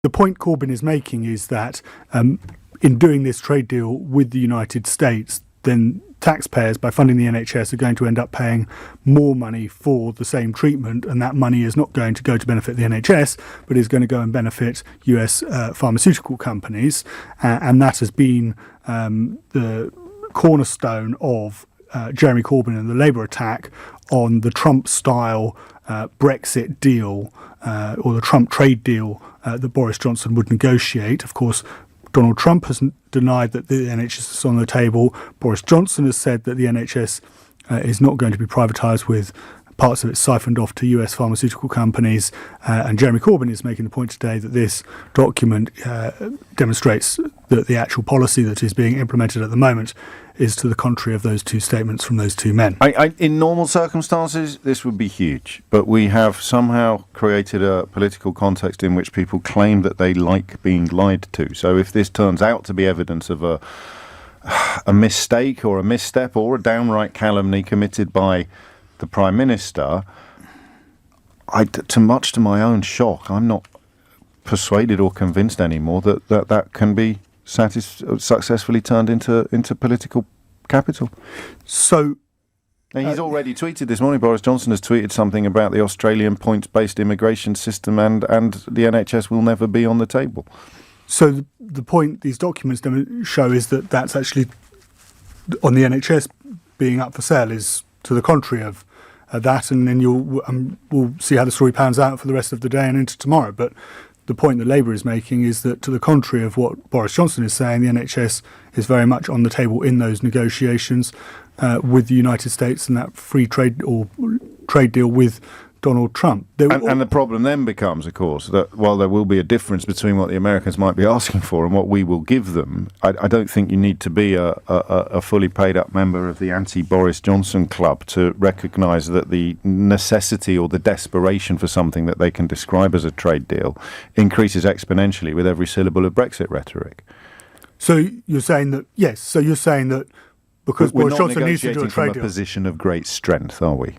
The point Corbyn is making is that in doing this trade deal with the United States, then taxpayers, by funding the NHS, are going to end up paying more money for the same treatment, and that money is not going to go to benefit the NHS, but is going to go and benefit US pharmaceutical companies. And that has been the cornerstone of Jeremy Corbyn and the Labour attack on the Trump-style Brexit deal or the Trump trade deal that Boris Johnson would negotiate. Of course, Donald Trump has denied that the NHS is on the table. Boris Johnson has said that the NHS is not going to be privatised, with parts of it siphoned off to US pharmaceutical companies. And Jeremy Corbyn is making the point today that this document demonstrates that the actual policy that is being implemented at the moment is to the contrary of those two statements from those two men. In normal circumstances, this would be huge, but we have somehow created a political context in which people claim that they like being lied to. So if this turns out to be evidence of a mistake or a misstep or a downright calumny committed by the Prime Minister, much to my own shock, I'm not persuaded or convinced anymore that can be successfully turned into political capital. So now, he's already tweeted this morning. Boris Johnson has tweeted something about the Australian points-based immigration system, and the NHS will never be on the table. So the point these documents show is that that's actually, on the NHS being up for sale, is to the contrary of that, and then we'll see how the story pans out for the rest of the day and into tomorrow. But the point that Labour is making is that, to the contrary of what Boris Johnson is saying, the NHS is very much on the table in those negotiations with the United States and that free trade or trade deal with Donald Trump. And the problem then becomes, of course, that while there will be a difference between what the Americans might be asking for and what we will give them, I don't think you need to be a fully paid up member of the anti-Boris Johnson club to recognise that the necessity or the desperation for something that they can describe as a trade deal increases exponentially with every syllable of Brexit rhetoric. So you're saying that, yes, so you're saying that because Boris Johnson needs to do a trade deal... We're not negotiating from a position of great strength, are we?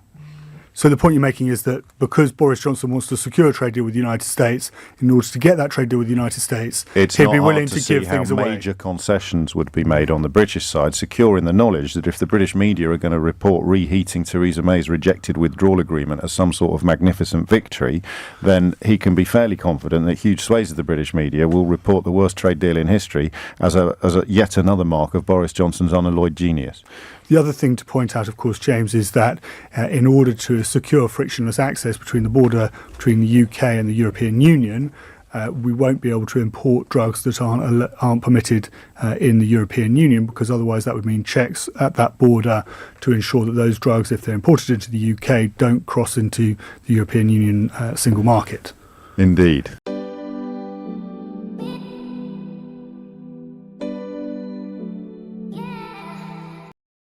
So the point you're making is that because Boris Johnson wants to secure a trade deal with the United States, in order to get that trade deal with the United States, he'd be willing to give things away. Major concessions would be made on the British side, secure in the knowledge that if the British media are going to report reheating Theresa May's rejected withdrawal agreement as some sort of magnificent victory, then he can be fairly confident that huge swathes of the British media will report the worst trade deal in history as a yet another mark of Boris Johnson's unalloyed genius. The other thing to point out, of course, James, is that in order to secure frictionless access between the border between the UK and the European Union, we won't be able to import drugs that aren't permitted in the European Union, because otherwise that would mean checks at that border to ensure that those drugs, if they're imported into the UK, don't cross into the European Union single market. Indeed.